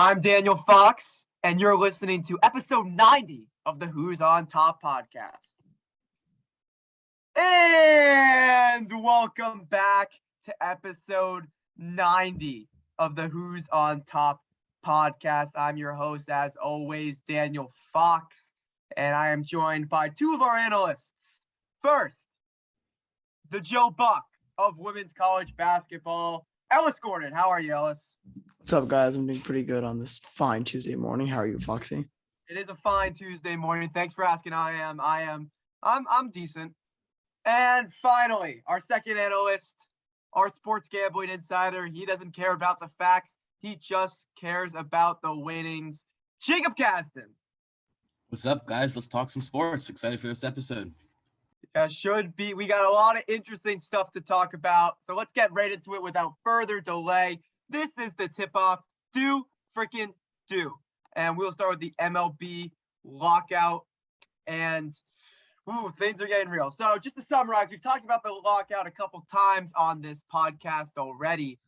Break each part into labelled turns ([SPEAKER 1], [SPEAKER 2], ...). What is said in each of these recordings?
[SPEAKER 1] I'm Daniel Fox, and you're listening to episode 90 of the Who's on Top podcast. And welcome back to episode 90 of the Who's on Top podcast. I'm your host, as always, Daniel Fox, and I am joined by two of our analysts. First, the Joe Buck of women's college basketball, Ellis Gordon. How are you, Ellis?
[SPEAKER 2] What's up, guys? I'm doing pretty good on this fine Tuesday morning. How are you, Foxy?
[SPEAKER 1] It is a fine Tuesday morning. Thanks for asking. I'm decent. And finally, our second analyst, our sports gambling insider. He doesn't care about the facts. He just cares about the winnings. Jacob Caston.
[SPEAKER 3] What's up, guys? Let's talk some sports. Excited for this episode.
[SPEAKER 1] Should be. We got a lot of interesting stuff to talk about. So let's get right into it without further delay. This is the tip-off. Do freaking do. And we'll start with the MLB Lockout. And, things are getting real. So just to summarize, we've talked about the lockout a couple times on this podcast already.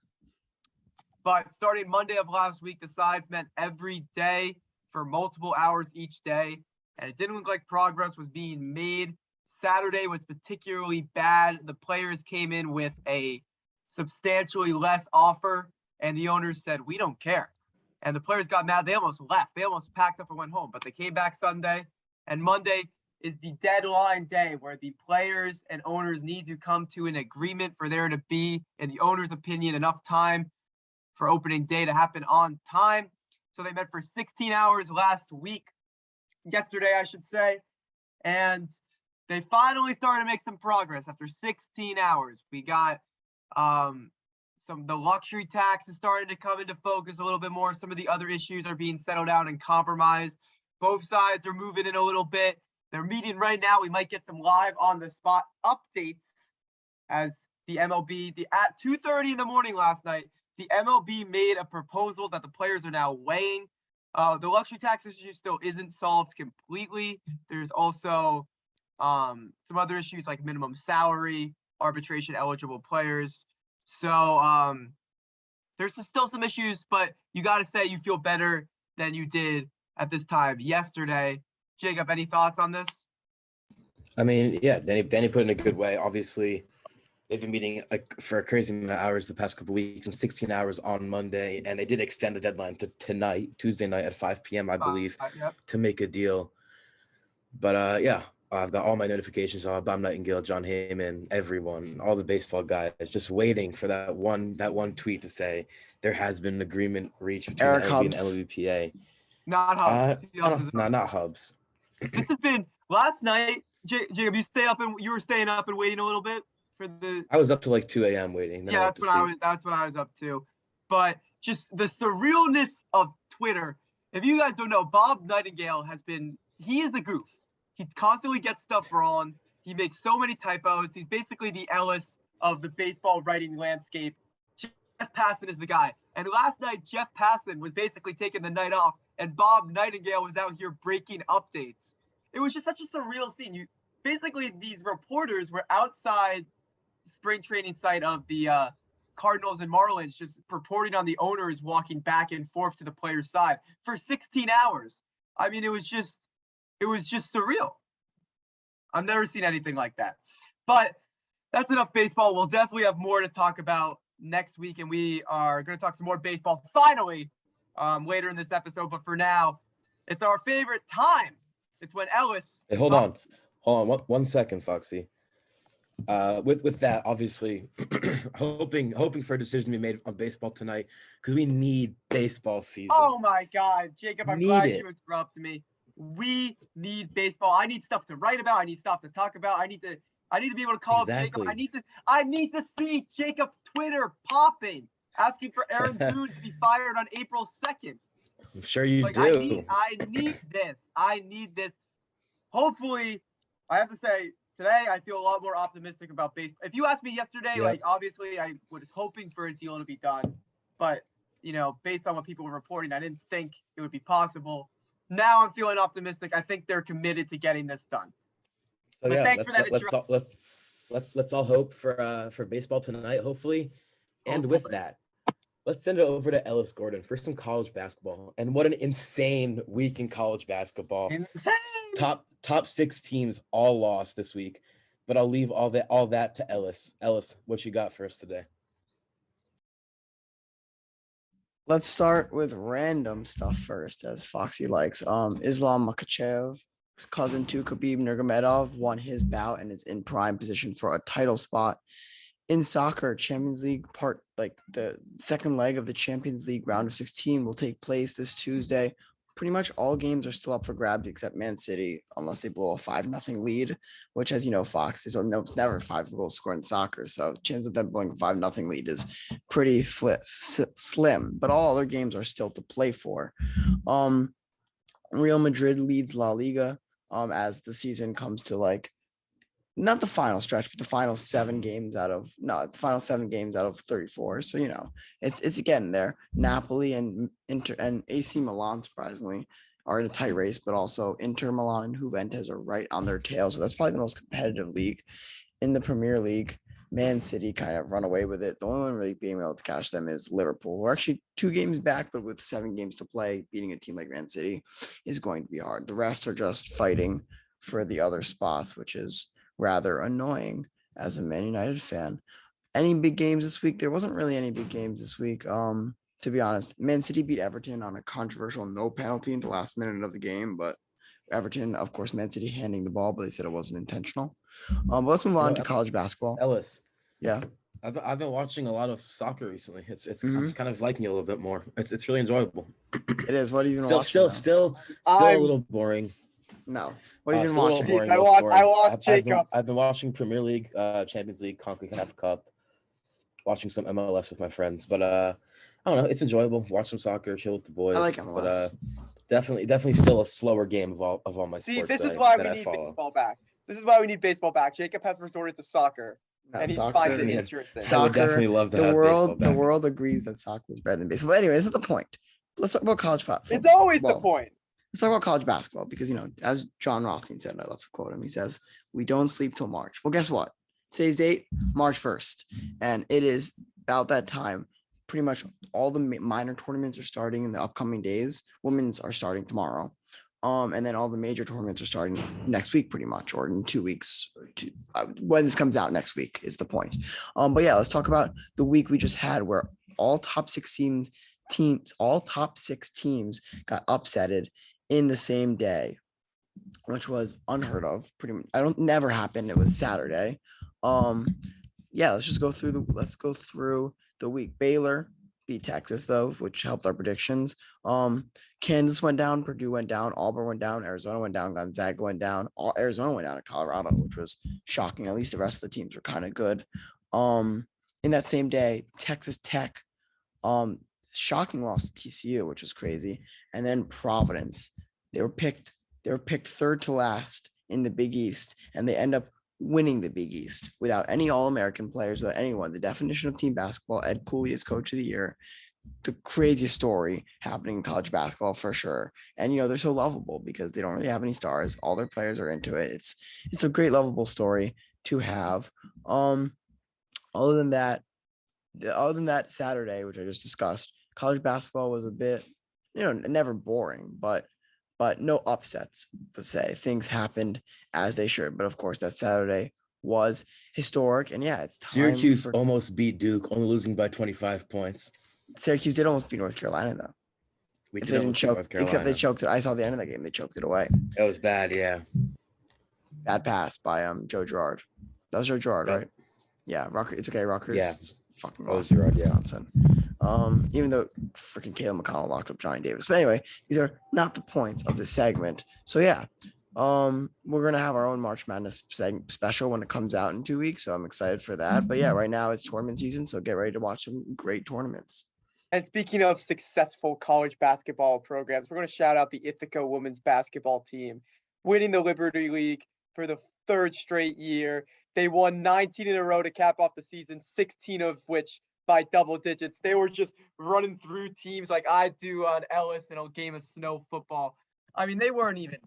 [SPEAKER 1] But starting Monday of last week, the sides met every day for multiple hours each day. And it didn't look like progress was being made. Saturday was particularly bad. The players came in with a substantially less offer. And the owners said, we don't care. And the players got mad. They almost left. They almost packed up and went home. But they came back Sunday. And Monday is the deadline day where the players and owners need to come to an agreement for there to be, in the owner's opinion, enough time for opening day to happen on time. So they met for 16 hours last week. Yesterday, I should say. And they finally started to make some progress after 16 hours. We got the luxury tax is starting to come into focus a little bit more. Some of the other issues are being settled out and compromised. Both sides are moving in a little bit. They're meeting right now. We might get some live on the spot updates as the MLB, at 2:30 in the morning last night, the MLB made a proposal that the players are now weighing. The luxury tax issue still isn't solved completely. There's also some other issues like minimum salary, arbitration eligible players. So there's still some issues, but you got to say you feel better than you did at this time yesterday. Jacob, any thoughts on this?
[SPEAKER 4] I mean, yeah, Danny put it in a good way. Obviously, they've been meeting for a crazy amount of hours the past couple of weeks, and 16 hours on Monday, and they did extend the deadline to tonight, Tuesday night at 5 p.m., I believe, to make a deal. But yeah. I've got all my notifications on. Bob Nightingale, John Heyman, everyone, all the baseball guys, just waiting for that one tweet to say there has been an agreement reached between
[SPEAKER 2] Eric
[SPEAKER 4] MLB
[SPEAKER 2] Hubs.
[SPEAKER 4] and LVPA.
[SPEAKER 1] Not Hubs.
[SPEAKER 4] Not Hubs.
[SPEAKER 1] This has been last night. Jacob, you were staying up and waiting a little bit for the.
[SPEAKER 4] I was up to like 2 a.m. waiting.
[SPEAKER 1] Yeah, that's what I was up to. But just the surrealness of Twitter. If you guys don't know, Bob Nightingale he is the goof. He constantly gets stuff wrong. He makes so many typos. He's basically the Ellis of the baseball writing landscape. Jeff Passan is the guy. And last night, Jeff Passan was basically taking the night off, and Bob Nightingale was out here breaking updates. It was just such a surreal scene. Basically, these reporters were outside the spring training site of the Cardinals and Marlins, just reporting on the owners walking back and forth to the players' side for 16 hours. I mean, it was just surreal. I've never seen anything like that. But that's enough baseball. We'll definitely have more to talk about next week, and we are going to talk some more baseball finally later in this episode. But for now, it's our favorite time. It's when Ellis.
[SPEAKER 4] Hey, hold on. 1 second, Foxy. With that, obviously, hoping for a decision to be made on baseball tonight because we need baseball season.
[SPEAKER 1] Oh my God, Jacob! I'm glad you interrupted me. We need baseball. I need stuff to write about. I need stuff to talk about. I need to be able to call up Jacob. I need to see Jacob's Twitter popping, asking for Aaron Boone to be fired on April 2nd.
[SPEAKER 4] I'm sure you do.
[SPEAKER 1] I need this. Hopefully, I have to say, today I feel a lot more optimistic about baseball. If you asked me yesterday, obviously I was hoping for a deal to be done. But, based on what people were reporting, I didn't think it would be possible. Now I'm feeling optimistic. I think they're committed to getting this done.
[SPEAKER 4] So but thanks for that introduction. Let's all hope for baseball tonight, hopefully. And with that, Let's send it over to Ellis Gordon for some college basketball. And what an insane week in college basketball.
[SPEAKER 1] Insane.
[SPEAKER 4] Top 6 teams all lost this week. But I'll leave all that to Ellis. Ellis, what you got for us today?
[SPEAKER 2] Let's start with random stuff first, as Foxy likes. Islam Makhachev, cousin to Khabib Nurmagomedov, won his bout and is in prime position for a title spot. In soccer, Champions League the second leg of the Champions League round of 16 will take place this Tuesday. Pretty much all games are still up for grabs except Man City, unless they blow a 5-0 lead, which, as you know, Fox, it's never 5 goals scored in soccer. So chance of them blowing a 5-0 lead is pretty slim, but all other games are still to play for. Real Madrid leads La Liga as the season comes to not the final stretch, but the final 7 games out of 34. So, it's getting there. Napoli and Inter and AC Milan, surprisingly, are in a tight race, but also Inter Milan and Juventus are right on their tail. So that's probably the most competitive league in the Premier League. Man City kind of run away with it. The only one really being able to catch them is Liverpool. We're actually 2 games back, but with 7 games to play, beating a team like Man City is going to be hard. The rest are just fighting for the other spots, which is rather annoying as a Man United fan. Any big games this week? There wasn't really any big games this week. To be honest, Man City beat Everton on a controversial no penalty in the last minute of the game, but Everton, of course, Man City handing the ball, but they said it wasn't intentional. But let's move on to college basketball.
[SPEAKER 4] Ellis.
[SPEAKER 2] Yeah.
[SPEAKER 4] I've been watching a lot of soccer recently. It's
[SPEAKER 2] Mhm.
[SPEAKER 4] kind of liking it a little bit more. It's really enjoyable.
[SPEAKER 2] It is. What have you been
[SPEAKER 4] Still
[SPEAKER 2] watching?
[SPEAKER 4] still a little boring.
[SPEAKER 2] No. What have you been
[SPEAKER 4] Still a little
[SPEAKER 2] watching?
[SPEAKER 4] boring,
[SPEAKER 1] I
[SPEAKER 4] low
[SPEAKER 1] lost-
[SPEAKER 4] scoring.
[SPEAKER 1] I lost Jacob.
[SPEAKER 4] I've been watching Premier League, Champions League, CONCACAF Cup, watching some MLS with my friends. But I don't know, it's enjoyable. Watch some soccer, chill with the boys.
[SPEAKER 2] I like MLS.
[SPEAKER 4] But definitely still a slower game of all my
[SPEAKER 1] See,
[SPEAKER 4] sports.
[SPEAKER 1] this is
[SPEAKER 4] that
[SPEAKER 1] why
[SPEAKER 4] that
[SPEAKER 1] we
[SPEAKER 4] I
[SPEAKER 1] need
[SPEAKER 4] follow.
[SPEAKER 1] baseball back. This is why we need baseball back. Jacob has resorted to soccer,
[SPEAKER 2] No,
[SPEAKER 1] and he
[SPEAKER 2] soccer-
[SPEAKER 1] finds
[SPEAKER 4] I
[SPEAKER 1] it
[SPEAKER 4] mean,
[SPEAKER 1] interesting.
[SPEAKER 4] I would definitely love to
[SPEAKER 2] the
[SPEAKER 4] have
[SPEAKER 2] world.
[SPEAKER 4] baseball
[SPEAKER 2] The
[SPEAKER 4] back.
[SPEAKER 2] world agrees that soccer is better than baseball. But anyway, this is the point. Let's talk about college football.
[SPEAKER 1] It's always the
[SPEAKER 2] Well,
[SPEAKER 1] point.
[SPEAKER 2] Let's talk about college basketball because, as John Rothstein said, I love to quote him. He says, "We don't sleep till March." Well, guess what? Today's date, March 1st. And it is about that time. Pretty much all the minor tournaments are starting in the upcoming days. Women's are starting tomorrow. And then all the major tournaments are starting next week, pretty much, or in 2 weeks. When this comes out next week is the point. But yeah, let's talk about the week we just had where all top 6 teams got upsetted in the same day, which was unheard of. Never happened. It was Saturday. Yeah, let's go through the week. Baylor beat Texas though, which helped our predictions. Kansas went down, Purdue went down, Auburn went down, Arizona went down, Gonzaga went down, Arizona went down to Colorado, which was shocking. At least the rest of the teams were kind of good. In that same day, Texas Tech shocking loss to TCU, which was crazy. And then Providence, they were picked 3rd to last in the Big East, and they end up winning the Big East without any All-American players, without anyone. The definition of team basketball. Ed Cooley is coach of the year. The craziest story happening in college basketball for sure. And they're so lovable because they don't really have any stars. All their players are into it. It's a great lovable story to have. Other than that, Saturday, which I just discussed, college basketball was a bit, never boring, but no upsets per se. Things happened as they should. But of course, that Saturday was historic. And yeah, it's time.
[SPEAKER 4] Syracuse almost beat Duke, only losing by 25 points.
[SPEAKER 2] Syracuse did almost beat North Carolina though.
[SPEAKER 4] We
[SPEAKER 2] If
[SPEAKER 4] did
[SPEAKER 2] they didn't
[SPEAKER 4] almost beat
[SPEAKER 2] choke,
[SPEAKER 4] North Carolina.
[SPEAKER 2] except they choked it. I saw the end of that game. They choked it away.
[SPEAKER 4] That was bad, yeah.
[SPEAKER 2] Bad pass by Joe Girard. That was Joe Girard,
[SPEAKER 4] Yep.
[SPEAKER 2] right? Yeah, Rutgers. It's okay. Rutgers.
[SPEAKER 4] Yeah.
[SPEAKER 2] Fucking
[SPEAKER 4] Oh,
[SPEAKER 2] lost in
[SPEAKER 4] Girard, yeah.
[SPEAKER 2] Wisconsin. Even though freaking Caleb McConnell locked up Johnny Davis. But anyway, these are not the points of this segment. So yeah, we're gonna have our own March Madness special when it comes out in 2 weeks. So I'm excited for that. But yeah, right now it's tournament season, so get ready to watch some great tournaments.
[SPEAKER 1] And speaking of successful college basketball programs, we're going to shout out the Ithaca women's basketball team, winning the Liberty League for the 3rd straight year. They won 19 in a row to cap off the season, 16 of which by double digits. They were just running through teams like I do on Ellis in a game of snow football. I mean, they weren't even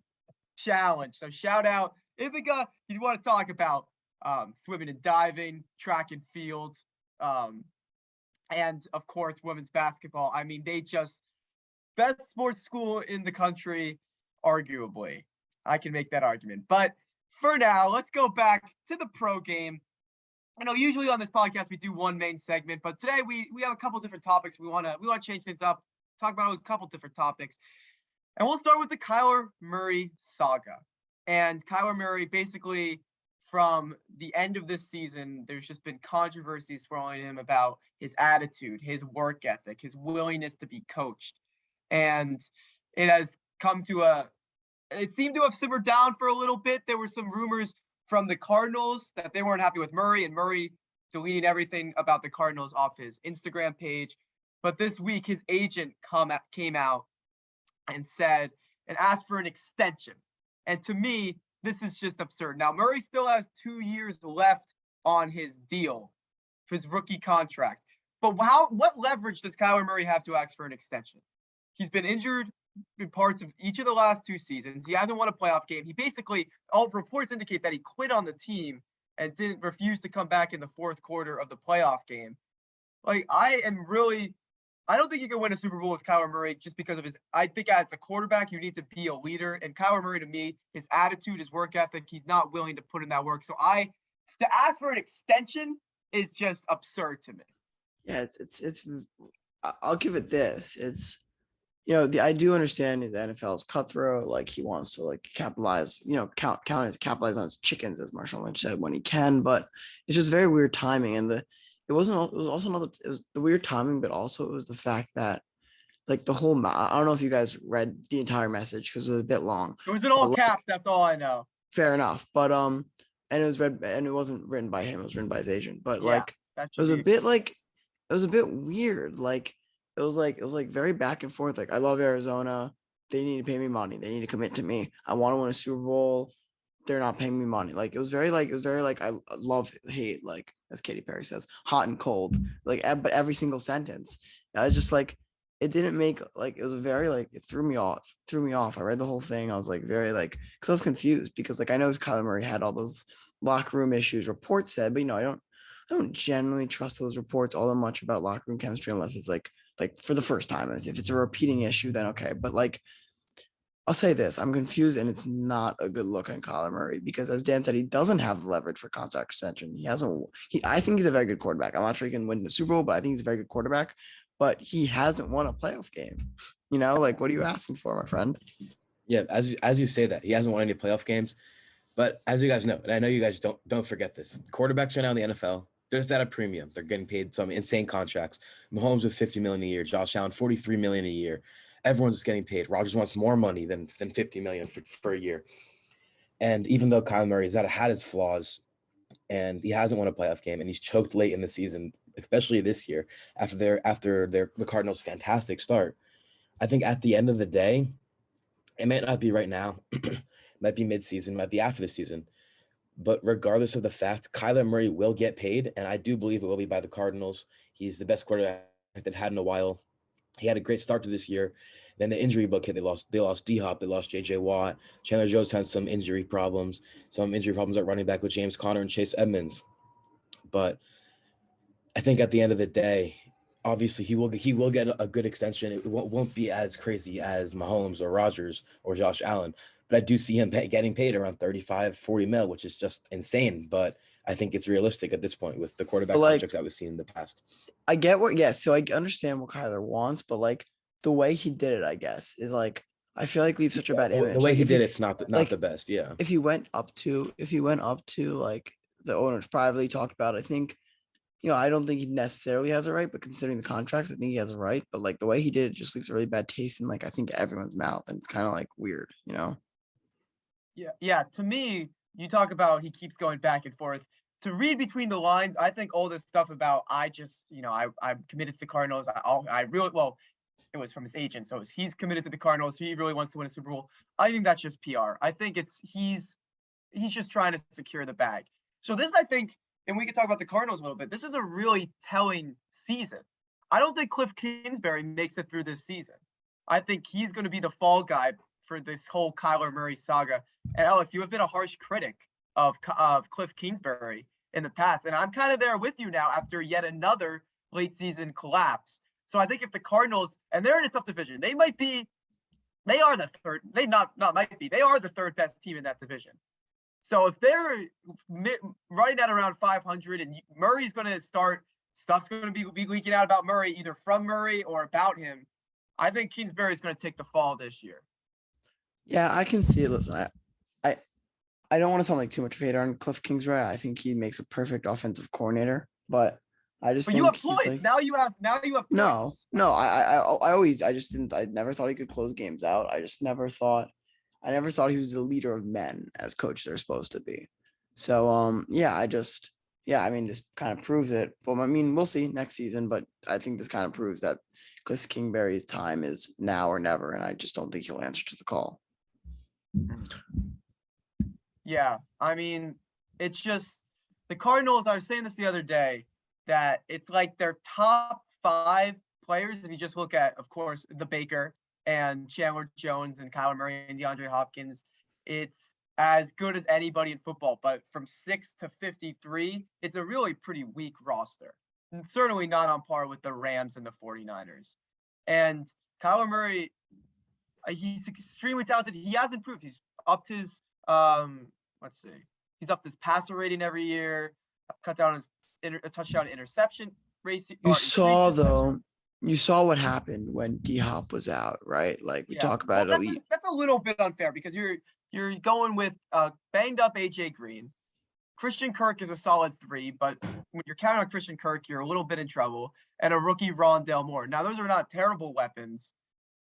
[SPEAKER 1] challenged. So shout out Ithaca. You want to talk about swimming and diving, track and field, and of course, women's basketball. I mean, they just best sports school in the country, arguably. I can make that argument. But for now, let's go back to the pro game. I know usually on this podcast we do one main segment, but today we have a couple different topics. We want to change things up, talk about a couple different topics. And we'll start with the Kyler Murray saga. And Kyler Murray, basically from the end of this season, there's just been controversy swirling him about his attitude, his work ethic, his willingness to be coached. And it has come to it seemed to have simmered down for a little bit. There were some rumors from the Cardinals that they weren't happy with Murray, and Murray deleting everything about the Cardinals off his Instagram page. But this week, his agent came out and said and asked for an extension. And to me, this is just absurd. Now, Murray still has 2 years left on his deal, his rookie contract. But what leverage does Kyler Murray have to ask for an extension? He's been injured in parts of each of the last 2 seasons. He hasn't won a playoff game. He basically, all reports indicate that he quit on the team and refuse to come back in the fourth quarter of the playoff game. Like, I don't think you can win a Super Bowl with Kyler Murray just because of I think as a quarterback, you need to be a leader. And Kyler Murray, to me, his attitude, his work ethic, he's not willing to put in that work. So to ask for an extension is just absurd to me.
[SPEAKER 2] Yeah, I'll give it this. It's, I do understand the NFL is cutthroat. Like, he wants to capitalize, capitalize on his chickens, as Marshawn Lynch said, when he can. But it's just very weird timing. And it was the weird timing, but also it was the fact that the whole, I don't know if you guys read the entire message because it was a bit long.
[SPEAKER 1] It was in all caps. That's all I know.
[SPEAKER 2] Fair enough. But, and it was read, and it wasn't written by him. It was written by his agent. But
[SPEAKER 1] yeah,
[SPEAKER 2] it was a bit weird. It was very back and forth. I love Arizona. They need to pay me money. They need to commit to me. I want to win a Super Bowl. They're not paying me money. It was very I love, hate, as Katy Perry says, hot and cold. But every single sentence, I was just it didn't make it was very it threw me off. I read the whole thing. I was very because I was confused because I know Kyler Murray had all those locker room issues. Reports said, but I don't generally trust those reports all that much about locker room chemistry unless it's for the first time. If it's a repeating issue, then okay. But I'll say this, I'm confused, and it's not a good look on Kyler Murray because, as Dan said, he doesn't have the leverage for contract extension. I think he's a very good quarterback. I'm not sure he can win the Super Bowl, but I think he's a very good quarterback. But he hasn't won a playoff game. What are you asking for, my friend?
[SPEAKER 4] Yeah, as you say that, he hasn't won any playoff games. But as you guys know, and I know you guys don't forget this, quarterbacks right now in the NFL, they're just at a premium. They're getting paid some insane contracts. Mahomes with $50 million a year, Josh Allen $43 million a year. Everyone's just getting paid. Rodgers wants more money than $50 million for a year. And even though Kyler Murray has had his flaws, and he hasn't won a playoff game, and he's choked late in the season, especially this year after the Cardinals' fantastic start, I think at the end of the day, it might not be right now, might be mid-season, might be after the season. But regardless of the fact, Kyler Murray will get paid, and I do believe it will be by the Cardinals. He's the best quarterback they've had in a while. He had a great start to this year. Then the injury bug hit. They lost D-Hop. They lost J.J. Watt. Chandler Jones had some injury problems at running back with James Conner and Chase Edmonds. But I think at the end of the day, obviously he will get a good extension. It won't be as crazy as Mahomes or Rodgers or Josh Allen. But I do see him getting paid around 35, 40 mil, which is just insane. But I think it's realistic at this point with the quarterback contracts that we've seen in the past.
[SPEAKER 2] I get so I understand what Kyler wants, but the way he did it, I guess, is I feel leaves such a bad image.
[SPEAKER 4] The way he did it's not the best. Yeah.
[SPEAKER 2] If he went up to the owners privately talked about, I think, I don't think he necessarily has a right, but considering the contracts, I think he has a right. But the way he did it just leaves a really bad taste in I think everyone's mouth, and it's kind of weird,
[SPEAKER 1] Yeah. To me, you talk about he keeps going back and forth. To read between the lines, I think all this stuff about I'm committed to the Cardinals. It was from his agent, so he's committed to the Cardinals. He really wants to win a Super Bowl. I think that's just PR. I think he's just trying to secure the bag. So this, I think, and we can talk about the Cardinals a little bit. This is a really telling season. I don't think Cliff Kingsbury makes it through this season. I think he's going to be the fall guy for this whole Kyler Murray saga. And Ellis, you have been a harsh critic of Cliff Kingsbury in the past, and I'm kind of there with you now after yet another late season collapse. So I think if the Cardinals, and they're in a tough division, they are the third, they are the third best team in that division. So if they're running at around 500 and Murray's going to start, stuff's going to be leaking out about Murray, either from Murray or about him, I think Kingsbury is going to take the fall this year.
[SPEAKER 2] Yeah, I can see it. Listen, I don't want to sound like too much of a hater on Cliff Kingsbury. I think he makes a perfect offensive coordinator, but I just
[SPEAKER 1] But
[SPEAKER 2] think
[SPEAKER 1] you have
[SPEAKER 2] he's
[SPEAKER 1] points.
[SPEAKER 2] like,
[SPEAKER 1] Now you have
[SPEAKER 2] no,
[SPEAKER 1] points.
[SPEAKER 2] no. I never thought he could close games out. I never thought he was the leader of men as coach they're supposed to be. So, yeah, I mean, this kind of proves it. But I mean, we'll see next season, but I think this kind of proves that Cliff Kingsbury's time is now or never, and I just don't think he'll answer to the call.
[SPEAKER 1] Yeah, I mean, it's just the Cardinals. I was saying this the other day that it's like their top 5 players. If you just look at, of course, the Baker and Chandler Jones and Kyler Murray and DeAndre Hopkins, it's as good as anybody in football. But from 6 to 53, it's a really pretty weak roster. And certainly not on par with the Rams and the 49ers. And Kyler Murray, he's extremely talented. He has improved. He's up to his he's up to his passer rating every year. Cut down his touchdown interception ratio.
[SPEAKER 2] You saw what happened when D-Hop was out, right? Like we talk about elite.
[SPEAKER 1] That's a little bit unfair because you're going with banged up AJ Green. Christian Kirk is a solid 3, but when you're counting on Christian Kirk, you're a little bit in trouble. And a rookie Rondale Moore. Now those are not terrible weapons,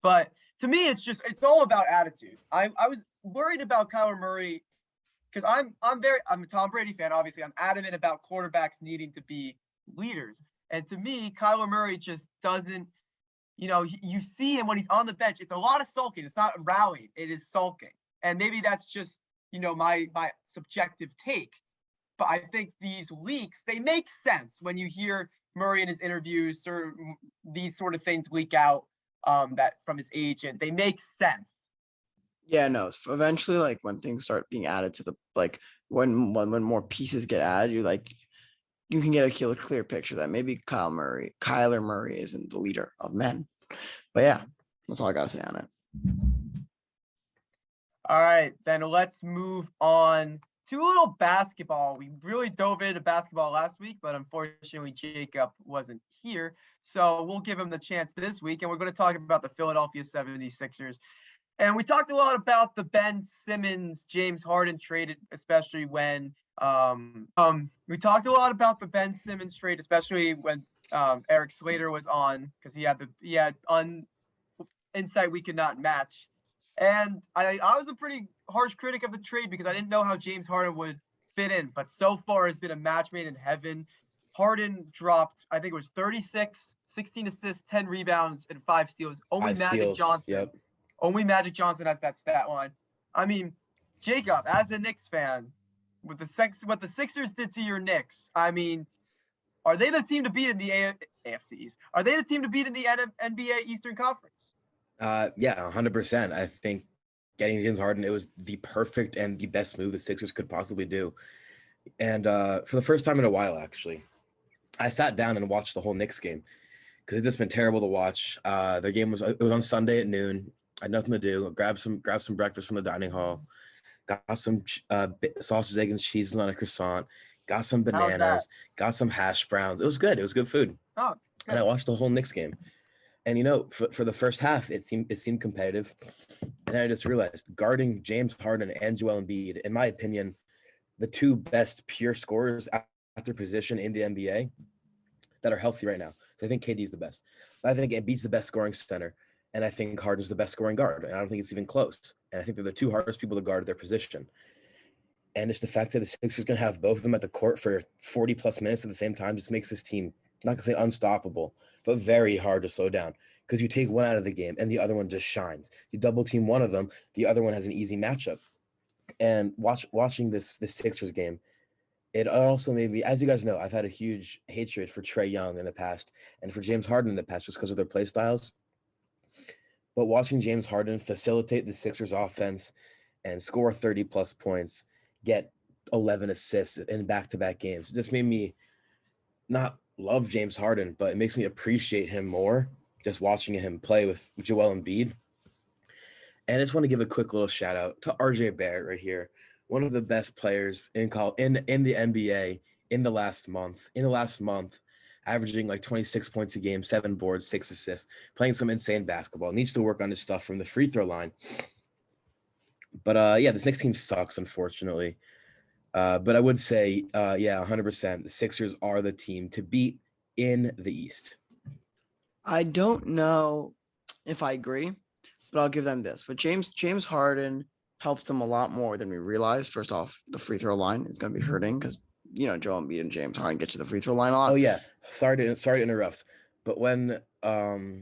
[SPEAKER 1] but to me, it's all about attitude. I was worried about Kyler Murray because I'm a Tom Brady fan. Obviously, I'm adamant about quarterbacks needing to be leaders. And to me, Kyler Murray just doesn't, you see him when he's on the bench. It's a lot of sulking. It's not rallying. It is sulking. And maybe that's just, my subjective take. But I think these leaks, they make sense when you hear Murray in his interviews or these sort of things leak out that from his agent. They make sense.
[SPEAKER 2] Yeah, no. Eventually, like when things start being added to the when more pieces get added, you can get a clear picture that maybe Kyler Murray isn't the leader of men. But yeah, that's all I gotta say on it.
[SPEAKER 1] All right, then let's move on to a little basketball. We really dove into basketball last week, but unfortunately Jacob wasn't here. So we'll give him the chance this week, and we're going to talk about the Philadelphia 76ers. And we talked a lot about the Ben Simmons, James Harden trade, especially when we talked a lot about the Ben Simmons trade, especially when Eric Slater was on, because he had insight we could not match. And I was a pretty harsh critic of the trade because I didn't know how James Harden would fit in, but so far has been a match made in heaven. Harden dropped, I think it was 36, 16 assists, 10 rebounds, and 5 steals. Only Magic Johnson has that stat line. I mean, Jacob, as a Knicks fan, what the Sixers did to your Knicks, I mean, are they the team to beat in the AFC East? Are they the team to beat in the NBA Eastern Conference?
[SPEAKER 4] Yeah, 100%. I think getting James Harden, it was the perfect and the best move the Sixers could possibly do. And for the first time in a while, actually, I sat down and watched the whole Knicks game because it's just been terrible to watch. Their game was on Sunday at noon. I had nothing to do. Grab some breakfast from the dining hall. Got some sausage, egg, and cheese on a croissant. Got some bananas. Got some hash browns. It was good. It was good food.
[SPEAKER 1] Oh, good.
[SPEAKER 4] And I watched the whole Knicks game. And for the first half, it seemed competitive. And then I just realized guarding James Harden and Joel Embiid, in my opinion, the 2 best pure scorers at their position in the NBA that are healthy right now. So I think KD's the best. But I think Embiid's the best scoring center. And I think Harden's the best scoring guard. And I don't think it's even close. And I think they're the 2 hardest people to guard at their position. And it's the fact that the Sixers going to have both of them at the court for 40 plus minutes at the same time just makes this team, not going to say unstoppable, but very hard to slow down. Because you take one out of the game and the other one just shines. You double team one of them, the other one has an easy matchup. And watching this Sixers game, it also made me, as you guys know, I've had a huge hatred for Trae Young in the past and for James Harden in the past just because of their play styles. But watching James Harden facilitate the Sixers offense and score 30 plus points, get 11 assists in back-to-back games, just made me not love James Harden, but it makes me appreciate him more just watching him play with Joel Embiid. And I just want to give a quick little shout out to RJ Barrett right here, one of the best players in the NBA in the last month. Averaging like 26 points a game, 7 boards, 6 assists, playing some insane basketball. Needs to work on his stuff from the free throw line. But yeah, this next team sucks, unfortunately. But I would say, 100%, the Sixers are the team to beat in the East.
[SPEAKER 2] I don't know if I agree, but I'll give them this. But James Harden helps them a lot more than we realized. First off, the free throw line is going to be hurting because Joel Embiid and James Harden get to the free throw line a lot.
[SPEAKER 4] Oh yeah, sorry to interrupt, but when the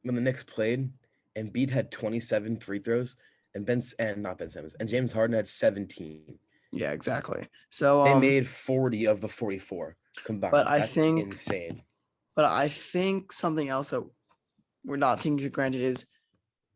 [SPEAKER 4] Knicks played, Embiid had 27 free throws, and not Ben Simmons, and James Harden had 17.
[SPEAKER 2] Yeah, exactly. So
[SPEAKER 4] they made 40 of the 44 combined.
[SPEAKER 2] But I
[SPEAKER 4] That's
[SPEAKER 2] think
[SPEAKER 4] insane.
[SPEAKER 2] But I think something else that we're not taking for granted is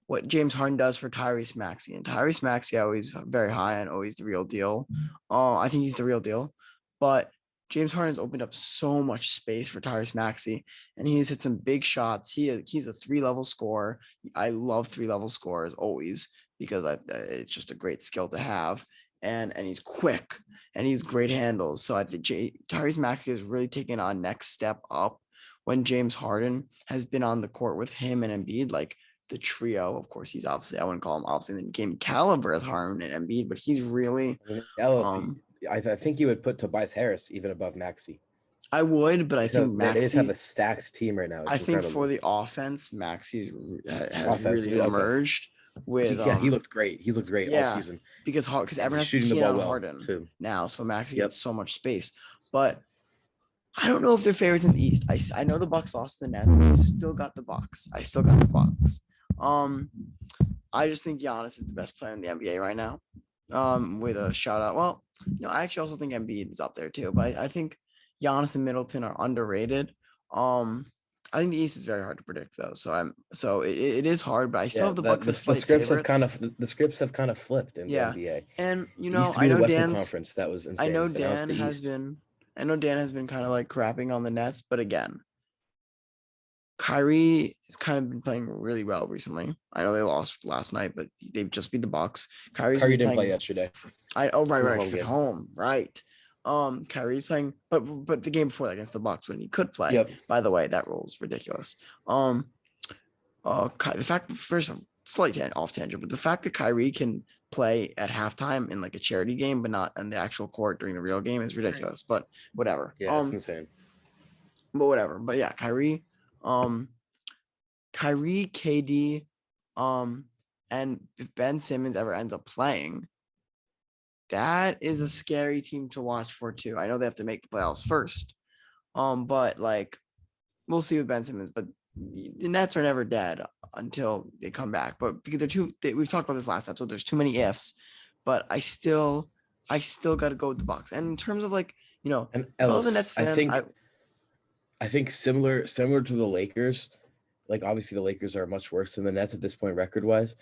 [SPEAKER 2] what James Harden does for Tyrese Maxey. And Tyrese Maxey always very high and always the real deal. I think he's the real deal. But James Harden has opened up so much space for Tyrese Maxey, and he's hit some big shots. He's a 3-level scorer. I love 3-level scorers always because it's just a great skill to have. And he's quick and he's great handles. So I think Tyrese Maxey has really taken a next step up when James Harden has been on the court with him and Embiid, like the trio. Of course, he's obviously, I wouldn't call him obviously in the game caliber as Harden and Embiid, but he's really
[SPEAKER 4] I think you would put Tobias Harris even above Maxey.
[SPEAKER 2] I would, but I think
[SPEAKER 4] Maxey, they just have a stacked team right now.
[SPEAKER 2] I think for the offense, Maxey has really emerged. With
[SPEAKER 4] he looked great. He's looked great all season
[SPEAKER 2] because everyone has shooting the ball well Harden too now, so Maxey gets so much space. But I don't know if they're favorites in the East. I know the Bucks lost the Nets. I still got the Bucks. I just think Giannis is the best player in the NBA right now. With a shout out. Well, I actually also think Embiid is up there too, but I think Giannis and Middleton are underrated. I think the East is very hard to predict though. So it is hard, but I still have the Bucks.
[SPEAKER 4] The scripts have kind of flipped in the NBA.
[SPEAKER 2] And
[SPEAKER 4] I know Western Conference, that was insane.
[SPEAKER 2] I know Dan has been kind of like crapping on the Nets, but again, Kyrie has kind of been playing really well recently. I know they lost last night, but they just beat the Bucks. Kyrie
[SPEAKER 4] didn't play yesterday.
[SPEAKER 2] Right, because it's home, right? Kyrie's playing, but the game before that against the Bucks when he could play.
[SPEAKER 4] Yep.
[SPEAKER 2] By the way, that rule is ridiculous. The fact, first, slight off tangent, but the fact that Kyrie can play at halftime in like a charity game, but not in the actual court during the real game is ridiculous. But whatever.
[SPEAKER 4] Yeah, it's insane.
[SPEAKER 2] But whatever. But yeah, Kyrie, KD, and if Ben Simmons ever ends up playing, that is a scary team to watch for too. I know they have to make the playoffs first. But like we'll see with Ben Simmons, but the Nets are never dead until they come back. But because we've talked about this last episode, there's too many ifs, but I still got to go with the Bucks. And in terms of like,
[SPEAKER 4] and Ellis,
[SPEAKER 2] a Nets fan,
[SPEAKER 4] I think similar to the Lakers, like obviously the Lakers are much worse than the Nets at this point record wise,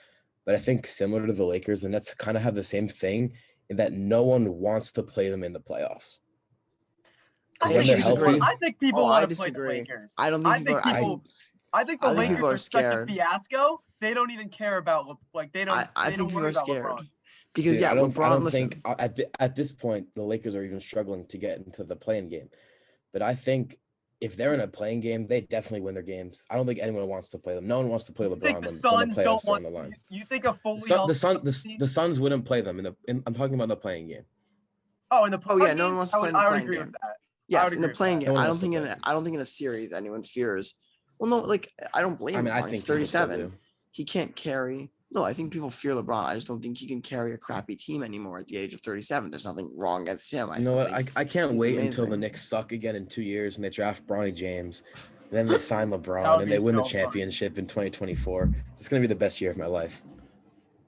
[SPEAKER 4] but I think similar to the Lakers, the Nets kind of have the same thing in that no one wants to play them in the playoffs.
[SPEAKER 1] I think people want to play the Lakers.
[SPEAKER 2] I don't think
[SPEAKER 1] I think the Lakers are scared. Such a fiasco. They don't even care about they don't. I think people are scared
[SPEAKER 2] LeBron. Because
[SPEAKER 4] I don't think at this point the Lakers are even struggling to get into the playing game. But I think if they're in a playing game, they definitely win their games. I don't think anyone wants to play them. No one wants to play LeBron when the playoffs are on the line.
[SPEAKER 1] You think a fully
[SPEAKER 4] the Suns wouldn't play them I'm talking about the playing game.
[SPEAKER 1] Oh, in the playing game?
[SPEAKER 2] No one wants to play in the playing game. Yes, in the playing game. I don't think in a series anyone fears. Well, no, like I don't blame him. I think he's 37. He can't carry. No, I think people fear LeBron. I just don't think he can carry a crappy team anymore at the age of 37. There's nothing wrong against him.
[SPEAKER 4] You know what? I can't wait until the Knicks suck again in 2 years and they draft Bronny James. Then they sign LeBron and they win the championship in 2024. It's going to be the best year of my life.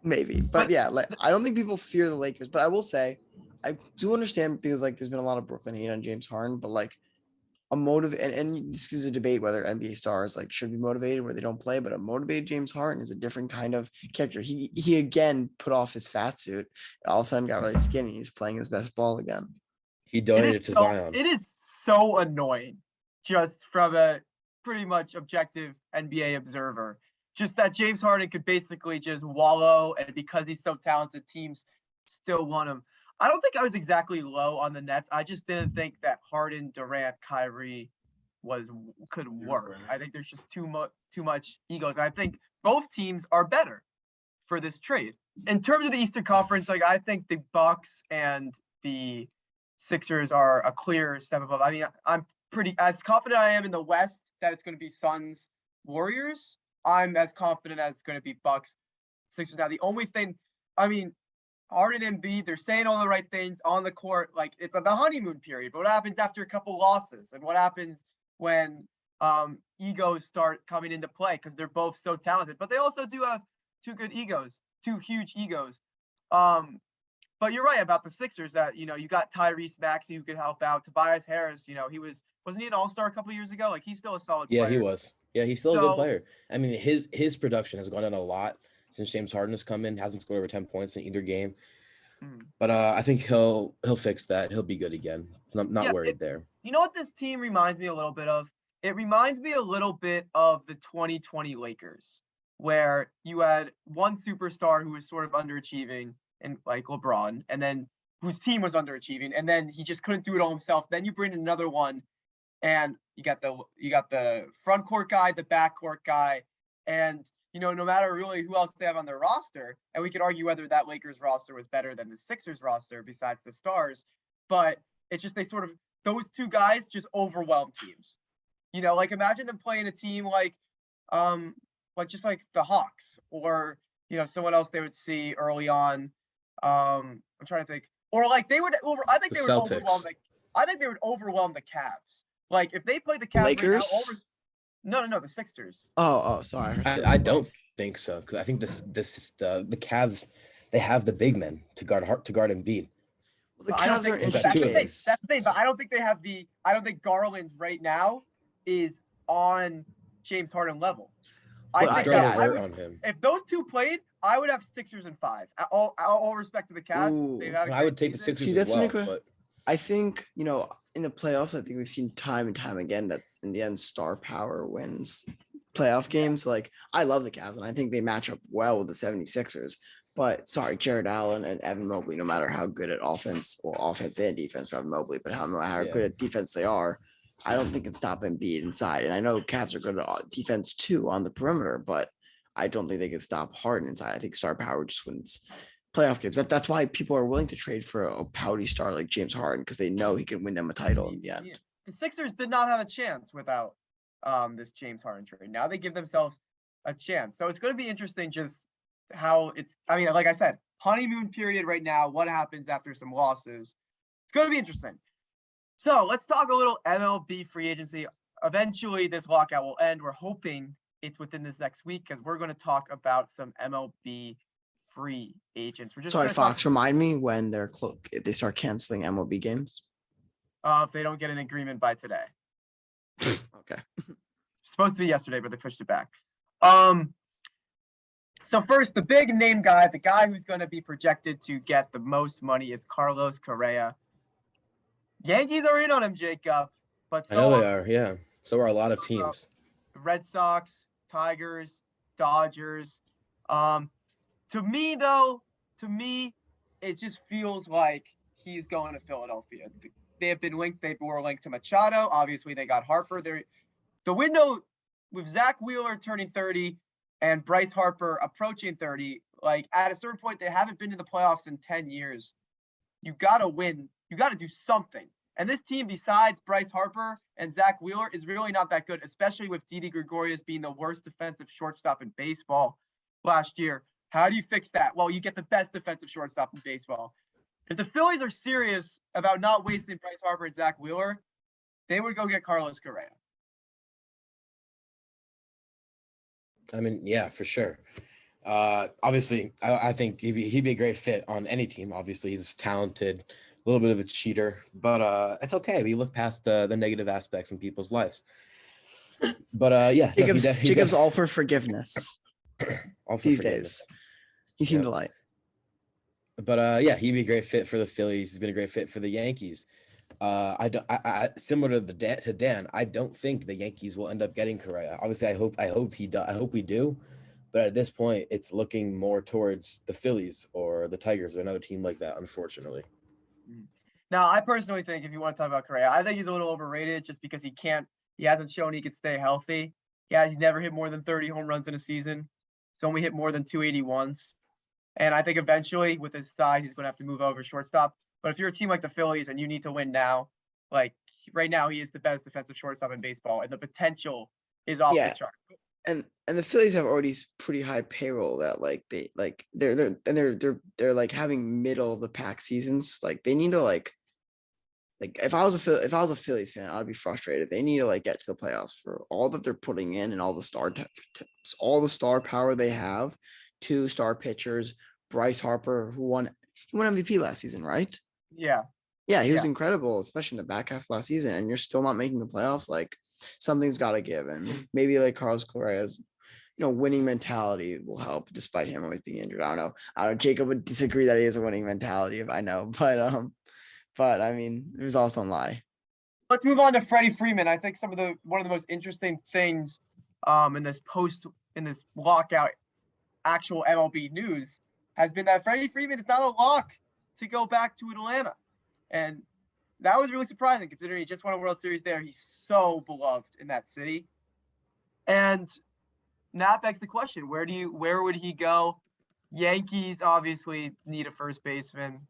[SPEAKER 2] Maybe. But yeah, I don't think people fear the Lakers. But I will say, I do understand because there's been a lot of Brooklyn hate on James Harden, but a and this is a debate whether NBA stars should be motivated where they don't play, but a motivated James Harden is a different kind of character. He again put off his fat suit, all of a sudden got really skinny. He's playing his best ball again.
[SPEAKER 4] He donated to Zion.
[SPEAKER 1] It is so annoying. just from a pretty much objective NBA observer. Just that James Harden could basically just wallow, and because he's so talented, teams still want him. I don't think I was exactly low on the Nets. I just didn't think that Harden, Durant, Kyrie could work. I think there's just too much egos. And I think both teams are better for this trade. In terms of the Eastern Conference, like I think the Bucks and the Sixers are a clear step above. I mean, I'm pretty as confident I am in the West that it's going to be Suns, Warriors. I'm as confident as it's going to be Bucks, Sixers. Now, the only thing, I mean, Harden and Embiid, they're saying all the right things on the court. Like it's the honeymoon period. But what happens after a couple losses, and what happens when egos start coming into play because they're both so talented? But they also do have two huge egos. But you're right about the Sixers that, you got Tyrese Maxey who could help out. Tobias Harris, wasn't he an all-star a couple years ago? Like he's still a solid player.
[SPEAKER 4] Yeah, he was. Yeah, he's still a good player. I mean, his production has gone down a lot since James Harden has come in. Hasn't scored over 10 points in either game. But I think he'll fix that. He'll be good again. I'm not worried there.
[SPEAKER 1] You know what this team reminds me a little bit of? It reminds me a little bit of the 2020 Lakers, where you had one superstar who was sort of underachieving, and like LeBron, and then whose team was underachieving, and then he just couldn't do it all himself. Then you bring in another one, and you got the front court guy, the back court guy, and no matter really who else they have on their roster, and we could argue whether that Lakers roster was better than the Sixers roster besides the stars, but it's just those two guys just overwhelm teams. Like imagine them playing a team like just like the Hawks or someone else they would see early on. I'm trying to think, or like they would I think they would overwhelm the Cavs. Like if they play the Cavs
[SPEAKER 2] Lakers.
[SPEAKER 1] Right now, the Sixers.
[SPEAKER 2] Oh, sorry.
[SPEAKER 4] I don't think so, because I think this is the Cavs. They have the big men to guard Embiid.
[SPEAKER 2] Well, the Cavs are interesting.
[SPEAKER 1] That's the thing, but I don't think they have I don't think Garland right now is on James Harden level. I think
[SPEAKER 4] on him.
[SPEAKER 1] If those two played, I would have Sixers and 5. All respect to the Cavs.
[SPEAKER 2] Ooh.
[SPEAKER 4] I would take the Sixers as well. But
[SPEAKER 2] I think, in the playoffs, I think we've seen time and time again that in the end, star power wins playoff games. Like, I love the Cavs, and I think they match up well with the 76ers. But sorry, Jared Allen and Evan Mobley, no matter how good at offense and defense for Evan Mobley, but how good at defense they are, I don't think can stop Embiid inside. And I know Cavs are good at defense too on the perimeter, but I don't think they can stop Harden inside. I think star power just wins playoff games. That's why people are willing to trade for a pouty star like James Harden, because they know he can win them a title in the end.
[SPEAKER 1] Yeah. The Sixers did not have a chance without this James Harden trade. Now they give themselves a chance. So it's going to be interesting just how like I said, honeymoon period right now. What happens after some losses? It's going to be interesting. So let's talk a little MLB free agency. Eventually, this lockout will end. We're hoping it's within this next week because we're going to talk about some MLB free agents.
[SPEAKER 2] Sorry, Fox, remind me when if they start canceling MLB games.
[SPEAKER 1] If they don't get an agreement by today.
[SPEAKER 2] Okay.
[SPEAKER 1] Supposed to be yesterday, but they pushed it back. So first, the big name guy, the guy who's going to be projected to get the most money is Carlos Correa. Yankees are in on him, Jacob. But
[SPEAKER 4] I know they are, yeah. So are a lot of teams.
[SPEAKER 1] Red Sox, Tigers, Dodgers. To me, it just feels like he's going to Philadelphia. They were linked to Machado. Obviously, they got Harper. The window with Zach Wheeler turning 30 and Bryce Harper approaching 30, like at a certain point, they haven't been to the playoffs in 10 years. You got to win. You got to do something. And this team, besides Bryce Harper and Zach Wheeler, is really not that good, especially with Didi Gregorius being the worst defensive shortstop in baseball last year. How do you fix that? Well, you get the best defensive shortstop in baseball. If the Phillies are serious about not wasting Bryce Harper and Zach Wheeler, they would go get Carlos Correa.
[SPEAKER 4] I mean, yeah, for sure. Obviously, I think he'd be a great fit on any team. Obviously, he's talented, a little bit of a cheater, but it's okay. We look past the negative aspects in people's lives. But yeah,
[SPEAKER 2] Jacob's all for forgiveness these days. He's seen the light.
[SPEAKER 4] But yeah, he'd be a great fit for the Phillies. He's been a great fit for the Yankees. Similar to Dan, I don't think the Yankees will end up getting Correa. Obviously, I hope we do, but at this point, it's looking more towards the Phillies or the Tigers or another team like that. Unfortunately,
[SPEAKER 1] Now, I personally think if you want to talk about Correa, I think he's a little overrated just because he hasn't shown he could stay healthy. Yeah, he's never hit more than 30 home runs in a season. He's only hit more than 280 once. And I think eventually with his size, he's going to have to move over shortstop. But if you're a team like the Phillies and you need to win now, like right now, he is the best defensive shortstop in baseball, and the potential is off
[SPEAKER 2] Yeah.
[SPEAKER 1] the chart.
[SPEAKER 2] And the Phillies have already pretty high payroll that they're like having middle of the pack seasons. Like they need to like if I was a Phillies fan, I'd be frustrated. They need to like get to the playoffs for all that they're putting in and all the star power they have. 2 star pitchers, Bryce Harper, he won MVP last season, right?
[SPEAKER 1] Yeah.
[SPEAKER 2] Yeah, he was
[SPEAKER 1] Yeah.
[SPEAKER 2] incredible, especially in the back half of last season, and you're still not making the playoffs. Like something's got to give, and maybe like Carlos Correa's, winning mentality will help, despite him always being injured. I don't know. Jacob would disagree that he has a winning mentality, if I know, but I mean, it was also a lie.
[SPEAKER 1] Let's move on to Freddie Freeman. I think one of the most interesting things in this lockout actual MLB news has been that Freddie Freeman is not a lock to go back to Atlanta. And that was really surprising considering he just won a World Series there. He's so beloved in that city. And now it begs the question, where would he go? Yankees obviously need a first baseman.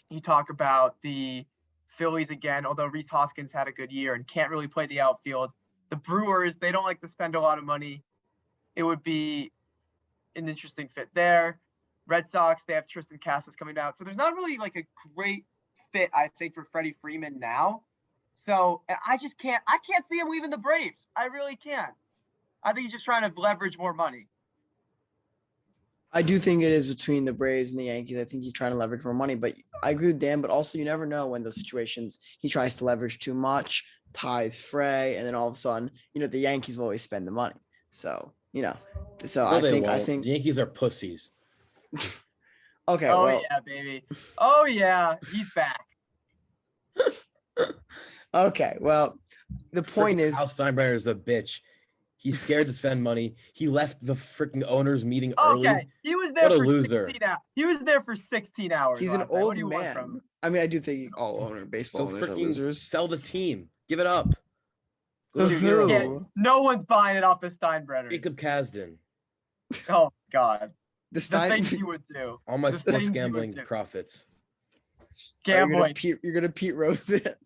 [SPEAKER 1] You talk about the Phillies again, although Rhys Hoskins had a good year and can't really play the outfield. The Brewers, they don't like to spend a lot of money. It would be an interesting fit there. Red Sox, they have Tristan Casas coming out. So there's not really like a great fit, I think, for Freddie Freeman now. So I can't see him leaving the Braves. I really can't. I think he's just trying to leverage more money.
[SPEAKER 2] I do think it is between the Braves and the Yankees. I think he's trying to leverage more money, but I agree with Dan, but also you never know when those situations he tries to leverage too much, ties fray, and then all of a sudden, the Yankees will always spend the money. So, I think
[SPEAKER 4] the Yankees are pussies.
[SPEAKER 2] Okay.
[SPEAKER 1] Oh,
[SPEAKER 2] well,
[SPEAKER 1] yeah, baby. Oh, yeah. He's back.
[SPEAKER 2] Okay. Well, the point is
[SPEAKER 4] Al Steinbrenner is a bitch. He's scared to spend money. He left the freaking owners meeting early.
[SPEAKER 1] Okay. He was there
[SPEAKER 4] What a
[SPEAKER 1] for
[SPEAKER 4] loser.
[SPEAKER 1] 16 hours. He was there for 16 hours.
[SPEAKER 2] he's an
[SPEAKER 1] last night. What
[SPEAKER 2] old
[SPEAKER 1] do you want
[SPEAKER 2] man.
[SPEAKER 1] from him?
[SPEAKER 2] I mean, I do think all baseball
[SPEAKER 4] So
[SPEAKER 2] owners are
[SPEAKER 4] freaking
[SPEAKER 2] losers.
[SPEAKER 4] sell the team. Give it up.
[SPEAKER 1] Dude,
[SPEAKER 2] Who?
[SPEAKER 1] yeah, no one's buying it off the Steinbrenners.
[SPEAKER 4] Jacob Kasdan.
[SPEAKER 1] Oh, God.
[SPEAKER 2] The
[SPEAKER 1] The
[SPEAKER 2] Stein.
[SPEAKER 1] things you would do.
[SPEAKER 4] All my
[SPEAKER 1] The
[SPEAKER 4] sports
[SPEAKER 1] things you would
[SPEAKER 4] gambling
[SPEAKER 1] do.
[SPEAKER 4] profits.
[SPEAKER 1] Gambling.
[SPEAKER 2] You're gonna Pete Rose it.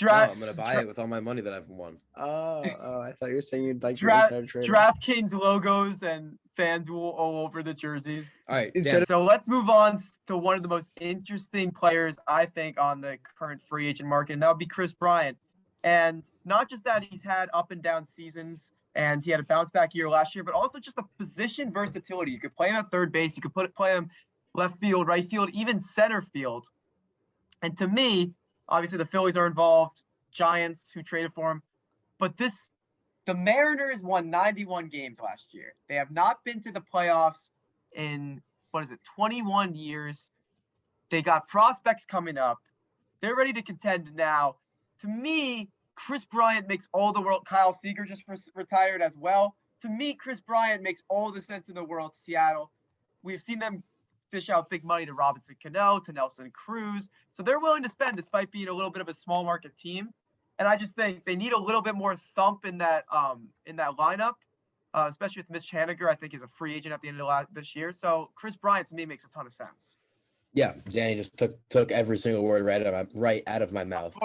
[SPEAKER 4] No, I'm gonna buy it with all my money that I've won.
[SPEAKER 2] Oh, I thought you were saying you'd like your
[SPEAKER 1] Draft,
[SPEAKER 2] insider trading.
[SPEAKER 1] DraftKings logos and FanDuel all over the jerseys.
[SPEAKER 4] All right,
[SPEAKER 2] Instead
[SPEAKER 4] Dan,
[SPEAKER 2] of-
[SPEAKER 1] So let's move on to one of the most interesting players, I think, on the current free agent market, and that would be Chris Bryant. And not just that he's had up and down seasons, and he had a bounce back year last year, but also just the position versatility. You could play him at third base, you could play him left field, right field, even center field. And to me, obviously the Phillies are involved, Giants who traded for him, but the Mariners won 91 games last year. They have not been to the playoffs in 21 years. They got prospects coming up. They're ready to contend now. To me, Chris Bryant makes all the world. Kyle Seager just retired as well. To me, Chris Bryant makes all the sense in the world to Seattle. We've seen them dish out big money to Robinson Cano, to Nelson Cruz. So they're willing to spend despite being a little bit of a small market team. And I just think they need a little bit more thump in that lineup, especially with Mitch Haniger, I think is a free agent at the end of this year. So Chris Bryant to me makes a ton of sense.
[SPEAKER 4] yeah, Danny just took every single word right out of my mouth.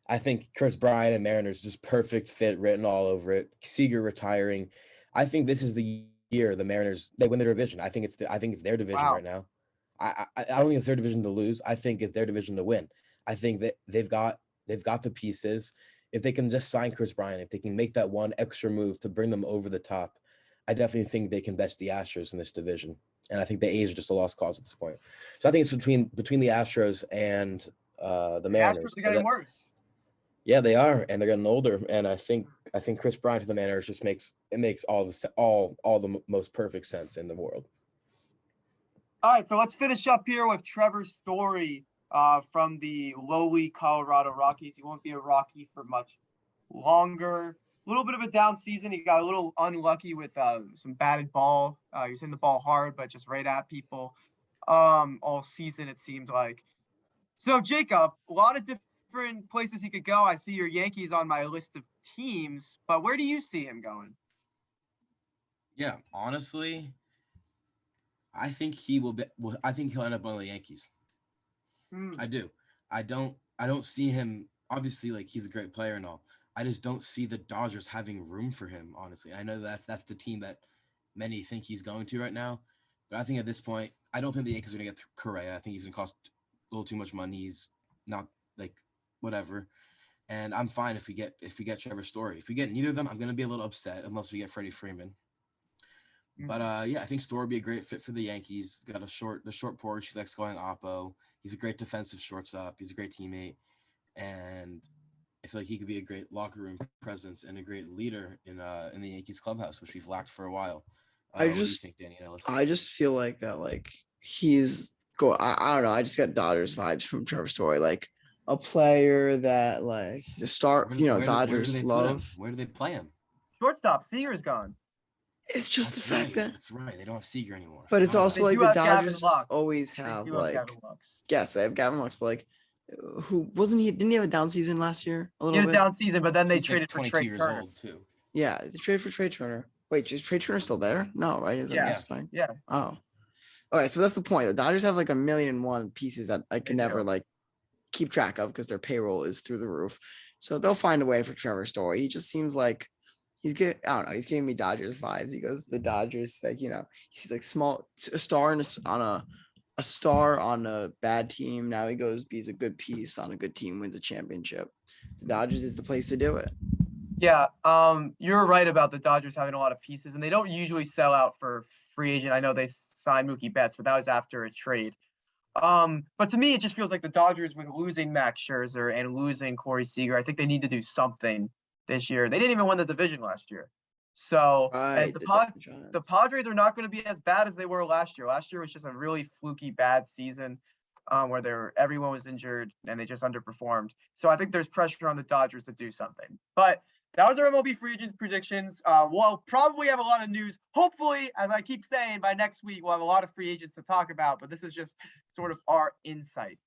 [SPEAKER 4] I think Chris Bryant and Mariners just perfect fit written all over it. Seager retiring. I think this is the year the Mariners they win the division. I think it's their division right now. I don't think it's their division to lose. I think it's their division to win. I think that they've got the pieces. If they can just sign Chris Bryant, if they can make that one extra move to bring them over the top, I definitely think they can best the Astros in this division. And I think the A's are just a lost cause at this point. So I think it's between the Astros and the Mariners.
[SPEAKER 1] The Astros are getting worse.
[SPEAKER 4] Yeah, they are, and they're getting older. And I think Chris Bryant to the Mariners just makes all the most perfect sense in the world.
[SPEAKER 1] All right, so let's finish up here with Trevor Story from the lowly Colorado Rockies. He won't be a Rocky for much longer. A little bit of a down season. He got a little unlucky with some batted ball. He was hitting the ball hard, but just right at people all season, it seemed like. So, Jacob, a lot of different places he could go. I see your Yankees on my list of teams, but where do you see him going?
[SPEAKER 3] Yeah, honestly, I think he will be. I think he'll end up on the Yankees. I do. I don't see him. Obviously, like he's a great player and all. I just don't see the Dodgers having room for him. Honestly, I know that's the team that many think he's going to right now, but I think at this point, I don't think the Yankees are going to get Correa. I think he's going to cost a little too much money. He's not like whatever. And I'm fine if we get Trevor Story. If we get neither of them, I'm going to be a little upset unless we get Freddie Freeman. But yeah, I think Story would be a great fit for the Yankees. Got the short porch. He likes going oppo. He's a great defensive shortstop. He's a great teammate, and I feel like he could be a great locker room presence and a great leader in the Yankees clubhouse, which we've lacked for a while.
[SPEAKER 2] I
[SPEAKER 3] What do you
[SPEAKER 2] just
[SPEAKER 3] think, Danny Ellis?
[SPEAKER 2] I just feel like that he's I don't know. I just got Dodgers vibes from Trevor Story, like a player that he's a star. Dodgers
[SPEAKER 3] they
[SPEAKER 2] love.
[SPEAKER 3] Where do they play him?
[SPEAKER 1] Shortstop, Seager's gone.
[SPEAKER 2] It's just
[SPEAKER 3] That's
[SPEAKER 2] the fact
[SPEAKER 3] right.
[SPEAKER 2] that,
[SPEAKER 3] That's right. They don't have Seager anymore.
[SPEAKER 2] but it's
[SPEAKER 3] Oh,
[SPEAKER 2] also
[SPEAKER 1] They
[SPEAKER 2] like
[SPEAKER 1] do
[SPEAKER 2] the
[SPEAKER 1] have Gavin
[SPEAKER 2] Dodgers
[SPEAKER 1] Lux.
[SPEAKER 2] just always
[SPEAKER 1] They
[SPEAKER 2] have
[SPEAKER 1] do have Gavin Lux.
[SPEAKER 2] yes, they have Gavin Lux, but who wasn't he? Didn't he have a down season last year? A
[SPEAKER 1] He
[SPEAKER 2] little
[SPEAKER 1] had a
[SPEAKER 2] bit.
[SPEAKER 1] down season, but then they
[SPEAKER 3] he's like
[SPEAKER 1] traded for
[SPEAKER 3] 22
[SPEAKER 1] Trey
[SPEAKER 3] years
[SPEAKER 1] Turner.
[SPEAKER 3] old too.
[SPEAKER 2] Yeah, they traded for Trey Turner. Wait, is Trey Turner still there? No, right? Is that
[SPEAKER 1] Yeah.
[SPEAKER 2] Mr. Fine?
[SPEAKER 1] Yeah.
[SPEAKER 2] Oh, okay. So that's the point. The Dodgers have like 1,000,001 pieces that I can
[SPEAKER 1] They
[SPEAKER 2] never
[SPEAKER 1] do.
[SPEAKER 2] keep track of because their payroll is through the roof. So they'll find a way for Trevor Story. He just seems like he's good. I don't know. He's giving me Dodgers vibes. He goes the Dodgers, he's like a star on a star on a bad team. Now he goes be's a good piece on a good team, wins a championship. The Dodgers is the place to do it.
[SPEAKER 1] Yeah, you're right about the Dodgers having a lot of pieces, and they don't usually sell out for free agent. I know they signed Mookie Betts, but that was after a trade. But to me, it just feels like the Dodgers, with losing Max Scherzer and losing Corey Seager, I think they need to do something this year. They didn't even win the division last year. So, and the Padres are not going to be as bad as they were last year. Last year was just a really fluky bad season where everyone was injured and they just underperformed. So I think there's pressure on the Dodgers to do something. But that was our MLB free agent predictions. We'll probably have a lot of news. Hopefully, as I keep saying, by next week, we'll have a lot of free agents to talk about. But this is just sort of our insight.